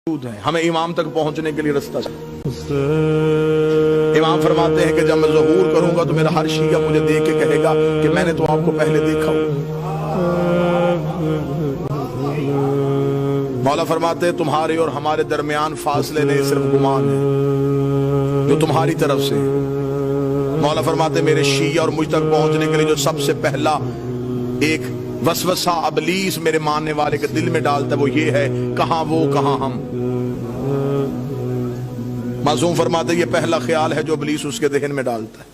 ہیں، ہمیں امام تک پہنچنے کے لیے رستہ چاہیے۔ امام فرماتے ہیں کہ جب میں ظہور کروں گا تو میرا ہر شیعہ مجھے دیکھ کے کہے گا کہ میں نے تو آپ کو پہلے دیکھا ہوں۔ مولا فرماتے ہیں تمہارے اور ہمارے درمیان فاصلے نہیں، صرف گمان ہے جو تمہاری طرف سے۔ مولا فرماتے ہیں میرے شیعہ اور مجھ تک پہنچنے کے لیے جو سب سے پہلا ایک وسوسہ ابلیس میرے ماننے والے کے دل میں ڈالتا ہے وہ یہ ہے، کہاں وہ کہاں ہم۔ معصوم فرماتے ہیں یہ پہلا خیال ہے جو ابلیس اس کے ذہن میں ڈالتا ہے۔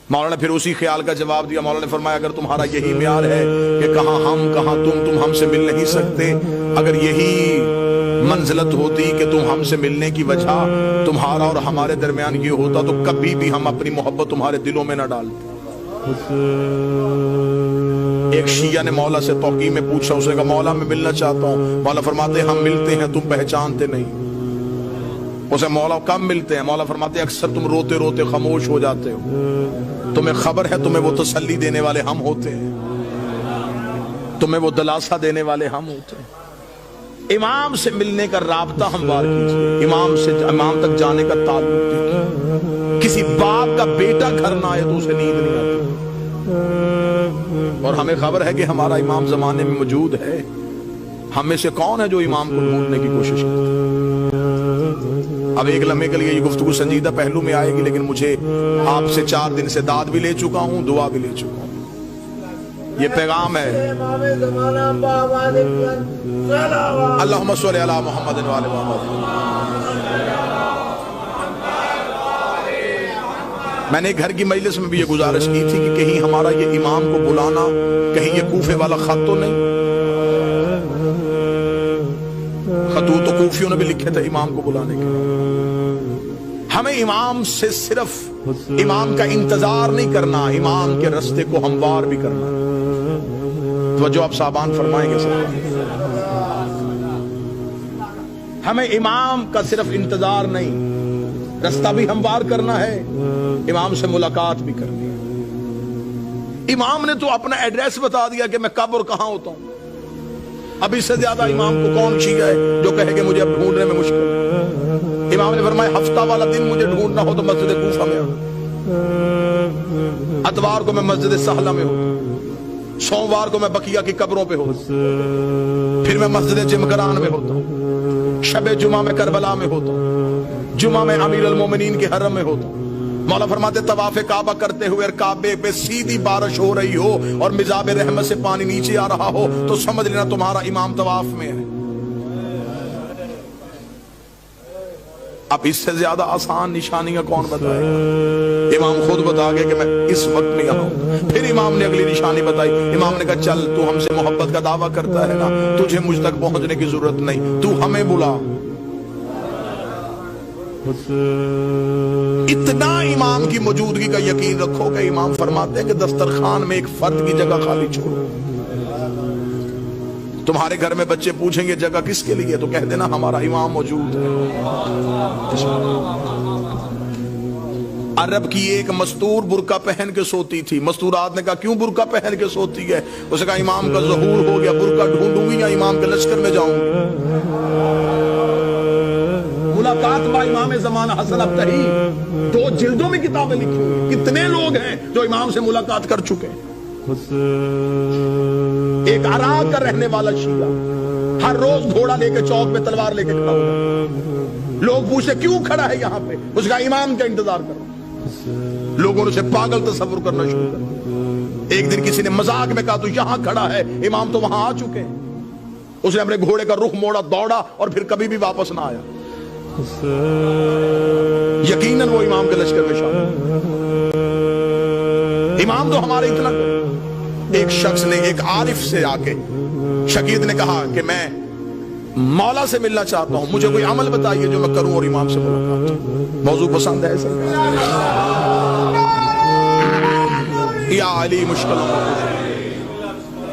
مولا نے پھر اسی خیال کا جواب دیا۔ مولا نے فرمایا اگر تمہارا یہی معیار ہے کہ کہاں ہم کہاں تم ہم سے مل نہیں سکتے، اگر یہی منزلت ہوتی کہ تم ہم سے ملنے کی وجہ تمہارا اور ہمارے درمیان یہ ہوتا تو کبھی بھی ہم اپنی محبت تمہارے دلوں میں نہ ڈالتے۔ ایک شیعہ نے مولا سے توقیع میں پوچھا، اسے کہا مولا میں ملنا چاہتا ہوں۔ مولا فرماتے ہیں ہم ملتے ہیں تم پہچانتے نہیں۔ اسے مولا کم ملتے ہیں؟ مولا فرماتے ہیں اکثر تم روتے روتے خاموش ہو جاتے ہو، تمہیں خبر ہے تمہیں وہ تسلی دینے والے ہم ہوتے ہیں، تمہیں وہ دلاسا دینے والے ہم ہوتے ہیں۔ امام سے ملنے کا رابطہ ہموار کیجئے، امام سے امام تک جانے کا تعلق دیکھیے۔ کسی باپ کا بیٹا گھر نہ آئے تو اسے نیند نہیں آتی، اور ہمیں خبر ہے کہ ہمارا امام زمانے میں موجود ہے۔ ہم میں سے کون ہے جو امام کو ڈھونڈنے کی کوشش کرتے ہیں؟ اب ایک لمحے کے لیے یہ گفتگو سنجیدہ پہلو میں آئے گی، لیکن مجھے آپ سے 4 دن سے داد بھی لے چکا ہوں، دعا بھی لے چکا ہوں۔ یہ پیغام ہے اللہم صلی علی محمد و آل محمد۔ میں نے گھر کی مجلس میں بھی یہ گزارش کی تھی کہ کہیں ہمارا یہ امام کو بلانا کہیں یہ کوفے والا خط تو نہیں؟ خطوط تو کوفیوں نے بھی لکھے تھے امام کو بلانے کے لیے۔ ہمیں امام سے صرف امام کا انتظار نہیں کرنا، امام کے رستے کو ہموار بھی کرنا۔ توجہ آپ صاحبان فرمائیں گے سر، ہمیں امام کا صرف انتظار نہیں، رستہ بھی ہموار کرنا ہے، امام سے ملاقات بھی کرنی ہے۔ امام نے تو اپنا ایڈریس بتا دیا کہ میں کب اور کہاں ہوتا ہوں۔ اب اس سے زیادہ امام کو کون شیعہ ہے جو کہے کہ مجھے اب ڈھونڈنے میں مشکل ہے؟ امام نے فرمایا ہفتہ والا دن مجھے ڈھونڈنا ہو تو مسجد کوفہ میں ہوتا، اتوار کو میں مسجد سہلہ میں ہوتا، سوموار کو میں بقیہ کی قبروں پہ ہوتا، پھر میں مسجد جمکران میں ہوتا ہوں، شب جمعہ میں کربلا میں ہوتا ہوں، جمعہ میں امیر المومنین کے حرم میں ہوتا ہوں۔ مولا فرماتے طواف کعبہ کرتے ہوئے اور کعبے پہ سیدھی بارش ہو رہی ہو اور مزاب رحمت سے پانی نیچے آ رہا ہو تو سمجھ لینا تمہارا امام طواف میں ہے۔ اب اس سے زیادہ آسان نشانیاں کون بتائے؟ امام خود بتا گئے کہ میں اس وقت میں یہاں ہوں۔ پھر امام نے اگلی نشانی بتائی، امام نے کہا چل تو ہم سے محبت کا دعویٰ کرتا ہے نا، تجھے مجھ تک پہنچنے کی ضرورت نہیں، تو ہمیں بلا۔ اتنا امام کی موجودگی کا یقین رکھو کہ امام فرماتے ہیں کہ دسترخوان میں ایک فرد کی جگہ خالی چھوڑو۔ تمہارے گھر میں بچے پوچھیں گے جگہ کس کے لیے تو کہہ دینا ہمارا امام موجود ہے۔ عرب کی ایک مستور برقع پہن کے سوتی تھی، مستورات نے کہا کیوں برقع پہن کے سوتی ہے؟ اسے کہا امام کا ظہور ہو گیا، برقع ڈھونڈوں گی یا امام کے لشکر میں جاؤں گی؟ ملاقات با امام زمانہ حسن ابتہی 2 جلدوں میں کتابیں لکھی ہوئی۔ کتنے لوگ ہیں جو امام سے ملاقات کر چکے ہیں؟ ایک عراق کا رہنے والا شیعہ ہر روز گھوڑا لے کے چوک پہ تلوار لے کے کھڑا ہوگا، لوگ پوچھتے کیوں کھڑا ہے یہاں پہ؟ اس کا امام کا انتظار کرو۔ لوگوں نے اسے پاگل تصور کرنا شروع کر۔ ایک دن کسی نے مذاق میں کہا تو یہاں کھڑا ہے، امام تو وہاں آ چکے ہیں۔ اس نے اپنے گھوڑے کا رخ موڑا، دوڑا اور پھر کبھی بھی واپس نہ آیا۔ یقیناً وہ امام کے لشکر میں شامل۔ امام تو ہمارے اتنا کرے۔ ایک شخص نے ایک عارف سے آ کے شقیق نے کہا کہ میں مولا سے ملنا چاہتا ہوں، مجھے کوئی عمل بتائیے جو میں کروں اور امام سے ملاقات کروں۔ موضوع پسند ہے سر؟ یا علی مشکل،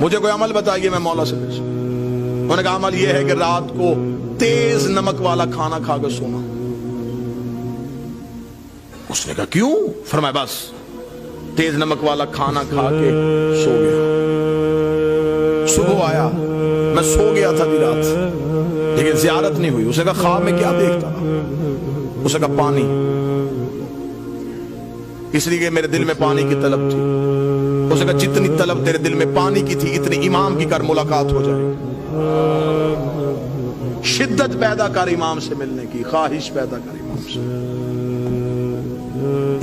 مجھے کوئی عمل بتائیے میں مولا سے مل سکوں۔ انہوں نے کہا عمل یہ ہے کہ رات کو تیز نمک والا کھانا کھا کے سونا۔ اس نے کہا کیوں؟ فرمایا بس تیز نمک والا کھانا کھا کے سو گیا۔ صبح آیا، میں سو گیا تھا دی رات، لیکن زیارت نہیں ہوئی. اسے کہا خواب میں کیا دیکھتا تھا؟ اسے کہا پانی. اس لیے کہ میرے دل میں پانی کی طلب تھی. اسے کہا جتنی طلب تیرے دل میں پانی کی تھی اتنی امام کی کر ملاقات ہو جائے. شدت پیدا کر امام سے ملنے کی, خواہش پیدا کر امام سے.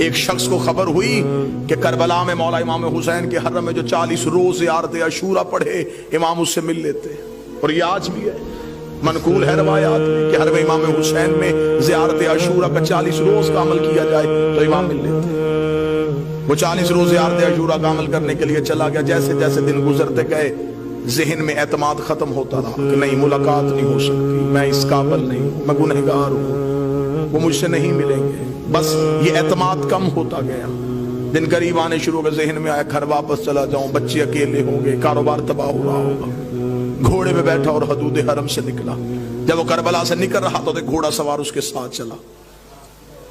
ایک شخص کو خبر ہوئی کہ کربلا میں مولا امام حسین کے حرم میں جو 40 روز زیارت عاشورہ پڑھے امام اس سے مل لیتے. اور یہ آج بھی ہے, منقول ہے روایات میں کہ حرم امام حسین میں زیارت عاشورہ کا 40 روز کا عمل کیا جائے تو امام مل لیتے. وہ 40 روز زیارت عاشورہ کا عمل کرنے کے لیے چلا گیا. جیسے جیسے دن گزرتے گئے ذہن میں اعتماد ختم ہوتا رہا کہ نہیں, ملاقات نہیں ہو سکتی, میں اس قابل نہیں, میں گنہگار ہوں, وہ مجھ سے نہیں ملیں گے. بس یہ اعتماد کم ہوتا گیا. دن قریب آنے شروع ہو گئے. ذہن میں آیا گھر واپس چلا جاؤں, بچے اکیلے ہوں گے, کاروبار تباہ ہو رہا ہوگا. گھوڑے پہ بیٹھا اور حدود حرم سے نکلا. جب وہ کربلا سے نکل رہا تو گھوڑا سوار اس کے ساتھ چلا.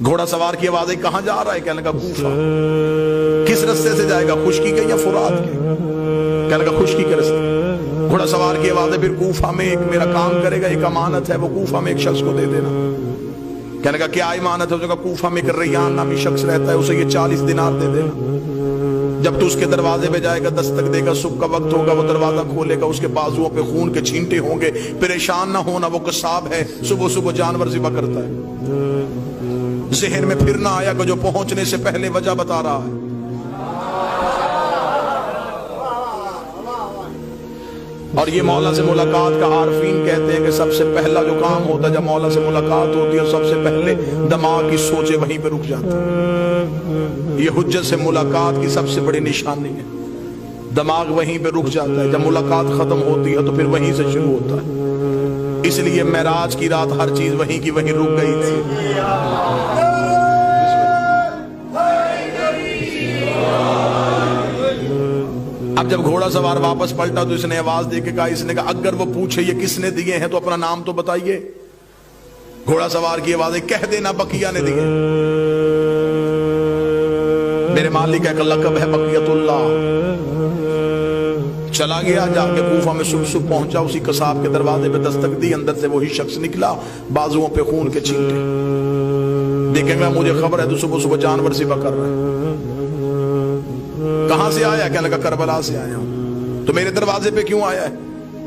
گھوڑا سوار کی آواز آئی, کہاں جا رہا ہے؟ کہنے لگا کوفہ. کس رستے سے جائے گا, خشکی کے یا فرات کے؟ کہنے لگا خشکی کے رستے. گھوڑا سوار کی آواز ہے, پھر کوفہ میں ایک میرا کام کرے گا, ایک امانت ہے, وہ کوفہ میں ایک شخص کو دے دینا. کہنے لگا کیا امانت ہے؟ اس نے کہا کوفہ میں ایک ریان نامی شخص رہتا ہے, اسے یہ 40 دینار دے دینا. جب تو اس کے دروازے پہ جائے گا, دستک دے گا, صبح کا وقت ہوگا, وہ دروازہ کھولے گا, اس کے بازوؤں پہ خون کے چھینٹے ہوں گے. پریشان نہ ہونا, وہ قصاب ہے, صبح صبح جانور ذبح کرتا ہے. ذہن میں پھر نہ آیا کہ جو پہنچنے سے پہلے وجہ بتا رہا ہے. اور یہ مولا سے ملاقات کا عارفین کہتے ہیں کہ سب سے پہلا جو کام ہوتا ہے جب مولا سے ملاقات ہوتی ہے, سب سے پہلے دماغ کی سوچیں وہیں پہ رک جاتی ہیں. یہ حجت سے ملاقات کی سب سے بڑی نشانی ہے. دماغ وہیں پہ رک جاتا ہے. جب ملاقات ختم ہوتی ہے تو پھر وہیں سے شروع ہوتا ہے. اس لیے معراج کی رات ہر چیز وہیں کی وہیں رک گئی تھی. اب جب گھوڑا سوار واپس پلٹا تو اس نے آواز دے کے کہا, اس نے کہا اگر وہ پوچھے یہ کس نے دیے ہیں تو اپنا نام تو بتائیے. گھوڑا سوار کی آواز ہے, کہہ دینا بقیہ نے دیے. میرے مالک کا لقب ہے بقیت اللہ. چلا گیا, جا کے کوفہ میں صبح پہنچا. اسی قصاب کے دروازے پہ دستک دی, اندر سے وہی شخص نکلا, بازوؤں پہ خون کے چھینٹے. دیکھیں گا مجھے خبر ہے تو صبح صبح جانور ذبح کر رہا ہے. کہاں سے آیا؟ کہنے لگا کربلا سے آیا ہوں. تو میرے دروازے پہ کیوں آیا ہے؟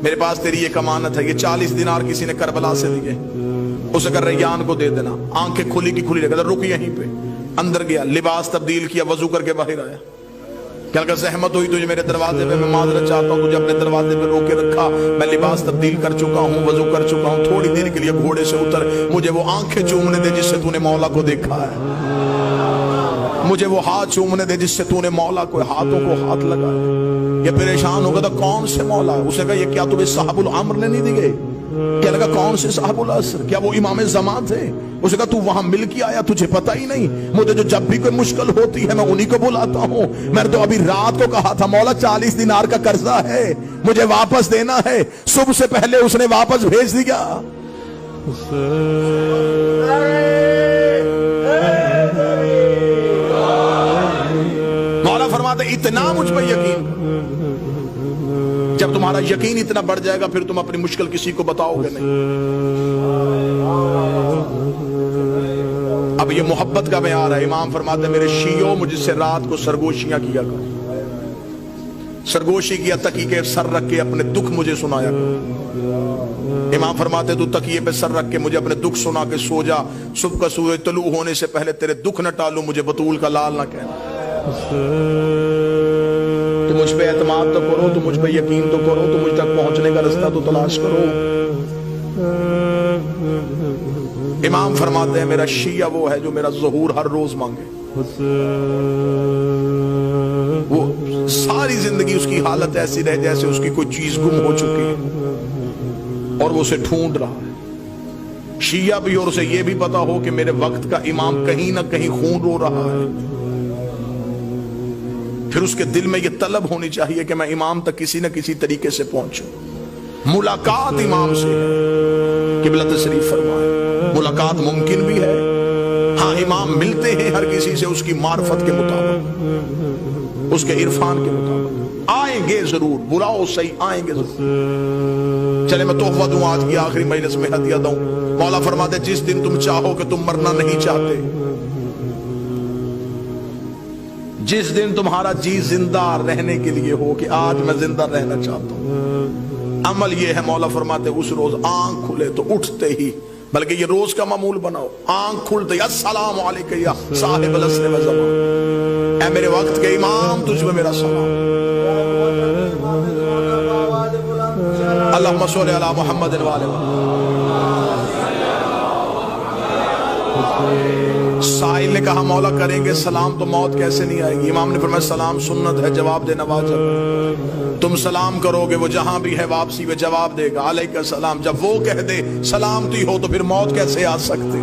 میرے پاس تیری ایک امانت ہے, یہ 40 دینار کسی نے کربلا سے دیے, اسے کر ریان کو دے دینا. آنکھیں کھلی کی کھلی رکھ, رک یہیں پہ. اندر گیا, لباس تبدیل کیا, وضو کر کے باہر آیا. کہنے لگا زحمت ہوئی تجھے میرے دروازے پہ, میں معذرت چاہتا ہوں, تجھے اپنے دروازے پہ روکے رکھا, میں لباس تبدیل کر چکا ہوں, وضو کر چکا ہوں, تھوڑی دیر کے لیے گھوڑے سے اتر, مجھے وہ آنکھیں چومنے دے جس سے تو نے مولا کو دیکھا ہے. مجھے وہ ہاتھ چومنے دے جس سے تو نے مولا کو ہاتھوں کو ہاتھ لگایا. یہ پریشان ہوگا تھا کون سے مولا ہے؟ اسے کہا یہ کیا تمہیں صاحب العمر نے نہیں دیے؟ کیا لگا کون سے صاحب العصر؟ کیا وہ امام زمان تھے؟ اسے کہا تو وہاں مل کے آیا, تجھے پتہ ہی نہیں؟ مجھے جو جب بھی کوئی مشکل ہوتی ہے میں انہی کو بلاتا ہوں. میں نے تو ابھی رات کو کہا تھا مولا 40 دینار کا قرضہ ہے, مجھے واپس دینا ہے. صبح سے پہلے اس نے واپس بھیج دیا. مولا فرماتے اتنا مجھ پہ یقین. جب تمہارا یقین اتنا بڑھ جائے گا پھر تم اپنی مشکل کسی کو بتاؤ گے نہیں. اب یہ محبت کا معیار ہے. امام فرماتے ہیں میرے شیعوں مجھ سے رات کو سرگوشیاں کیا کرو. سرگوشی کیا, تکیے کے سر رکھ کے اپنے دکھ مجھے سنایا کرو. امام فرماتے تو تکیے پہ سر رکھ کے مجھے اپنے دکھ سنا کے سو جا, صبح کا سورج طلوع ہونے سے پہلے تیرے دکھ نہ ٹالوں, مجھے بطول کا لال نہ کہنا. تو مجھ پہ اعتماد تو کرو, تو مجھ پہ یقین تو کرو, تو مجھ تک پہنچنے کا رستہ تو تلاش کرو. امام فرماتے ہیں میرا شیعہ وہ ہے جو میرا ظہور ہر روز مانگے. وہ ساری زندگی اس کی حالت ایسی رہے جیسے اس کی کوئی چیز گم ہو چکی ہے اور وہ اسے ڈھونڈ رہا ہے. شیعہ بھی, اور اسے یہ بھی پتا ہو کہ میرے وقت کا امام کہیں نہ کہیں خون رو رہا ہے. پھر اس کے دل میں یہ طلب ہونی چاہیے کہ میں امام تک کسی نہ کسی طریقے سے پہنچوں. ملاقات امام سے ہے, قبلہ تشریف فرمائے. ملاقات ممکن بھی ہے, ہاں امام ملتے ہیں ہر کسی سے اس کی معرفت کے مطابق. اس کے عرفان کے مطابق آئیں گے ضرور، بلاؤ صحیح آئیں گے ضرور۔ چلے میں تحفہ دوں آج کی آخری مجلس میں ہدیہ دوں۔ مولا فرماتے جس دن تم چاہو کہ تم مرنا نہیں چاہتے، جس دن تمہارا جی زندہ رہنے کے لیے ہو کہ آج میں زندہ رہنا چاہتا ہوں، عمل یہ ہے مولا فرماتے اس روز آنکھ کھلے تو اٹھتے ہی، بلکہ یہ روز کا معمول بناؤ، آنکھ کھلتے ہی السلام علیکم یا صاحب العصر والزمان، اے میرے وقت کے امام تجھ میں میرا سلام، اللہم صلی علی محمد سائل نے کہا مولا کریں گے سلام تو موت کیسے نہیں آئے گی؟ امام نے فرمایا سلام سنت ہے، جواب دینا واجب ہے۔ تم سلام کرو گے وہ جہاں بھی ہے واپسی میں جواب دے گا علیکہ السلام، جب وہ کہہ دے سلامتی ہو تو پھر موت کیسے آ سکتے؟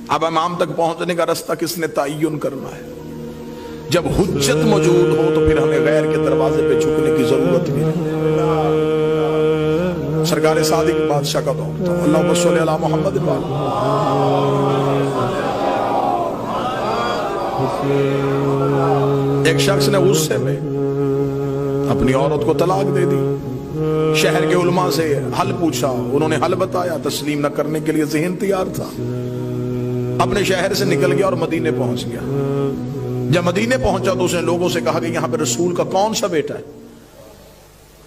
اب امام تک پہنچنے کا رستہ کس نے تعین کرنا ہے؟ جب حجت موجود ہو تو پھر ہمیں غیر کے دروازے پہ جھکنے کی ضرورت بھی نہیں۔ سرکار صادق بادشاہ کا دور تھا، اللہم صلی علی محمد ایک شخص نے غصے میں اپنی عورت کو طلاق دے دی، شہر کے علماء سے حل پوچھا، انہوں نے حل بتایا، تسلیم نہ کرنے کے لیے ذہن تیار تھا، اپنے شہر سے نکل گیا اور مدینے پہنچ گیا۔ جب مدینے پہنچا تو اس نے لوگوں سے کہا کہ یہاں پہ رسول کا کون سا بیٹا ہے؟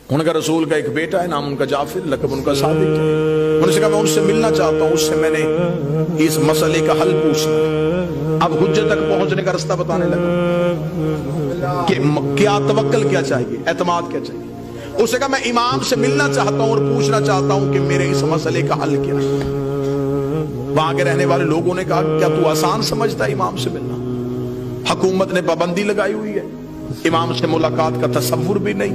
ان کا رسول کا ایک بیٹا ہے، نام ان کا جعفر، لقب ان کا صادق ہے۔ انہوں نے کہا میں ان سے ملنا چاہتا ہوں، اس سے میں نے اس مسئلے کا حل پوچھنا۔ اب حجت تک پہنچنے کا رستہ بتانے لگا کہ کیا توکل کیا چاہیے، اعتماد کیا چاہیے۔ اس نے کہا میں امام سے ملنا چاہتا ہوں اور پوچھنا چاہتا ہوں کہ میرے اس مسئلے کا حل کیا ہے۔ وہاں کے رہنے والے لوگوں نے کہا کیا تو آسان سمجھتا ہے امام سے ملنا؟ حکومت نے پابندی لگائی ہوئی ہے، امام سے ملاقات کا تصور بھی نہیں،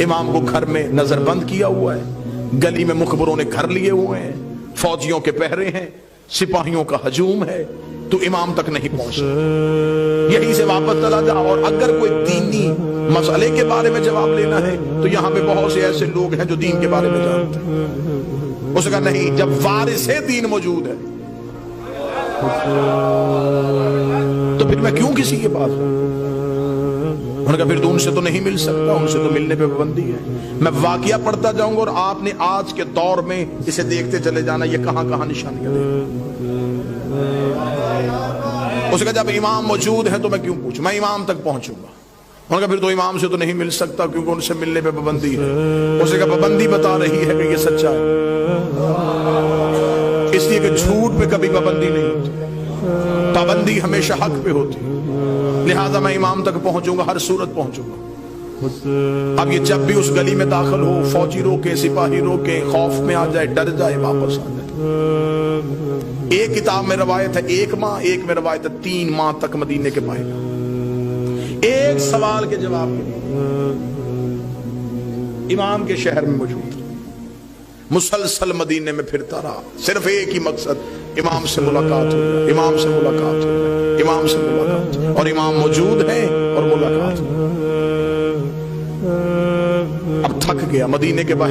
امام کو گھر میں نظر بند کیا ہوا ہے، گلی میں مخبروں نے گھر لیے ہوئے ہیں، فوجیوں کے پہرے ہیں، سپاہیوں کا ہجوم ہے، تو امام تک نہیں پہنچ، یہیں سے واپس چلا جا۔ اور اگر کوئی دینی مسئلے کے بارے میں جواب لینا ہے تو یہاں پہ بہت سے ایسے لوگ ہیں جو دین کے بارے میں جانتے ہیں۔ اس نے کہا نہیں، جب وارث دین موجود ہے تو پھر میں کیوں کسی کے پاس ہوں؟ انہوں نے کہا پھر تو ان سے تو نہیں مل سکتا، ان سے تو ملنے پہ پابندی ہے۔ میں واقعہ پڑھتا جاؤں گا اور آپ نے آج کے دور میں اسے دیکھتے چلے جانا یہ کہاں کہاں نشانیاں دیں۔ اس نے کہا جب امام موجود ہے تو میں کیوں پوچھوں، میں امام تک پہنچوں گا۔ انہوں نے کہا پھر تو امام سے تو نہیں مل سکتا کیونکہ ان سے ملنے پہ پابندی ہے۔ اس نے کہا پابندی بتا رہی ہے کہ یہ سچا ہے، اس لیے کہ جھوٹ پہ کبھی پابندی نہیں ہوتی، پابندی ہمیشہ حق پہ ہوتی، لہذا میں امام تک پہنچوں گا، ہر صورت پہنچوں گا۔ اب یہ جب بھی اس گلی میں داخل ہو، فوجی روکے، سپاہی روکے، خوف میں آ جائے، ڈر جائے، واپس آ جائے۔ ایک کتاب میں روایت ہے 1 ماہ، ایک میں روایت ہے 3 ماہ تک مدینے کے پائے گا، ایک سوال کے جواب کے لیے امام کے شہر میں موجود، مسلسل مدینے میں پھرتا رہا، صرف ایک ہی مقصد، امام سے ملاقات ہو، امام سے ملاقات ہو، امام سے ملاقات ہو، اور امام موجود ہے اور ملاقات ہو۔ اب تھک گیا، مدینے کے باہر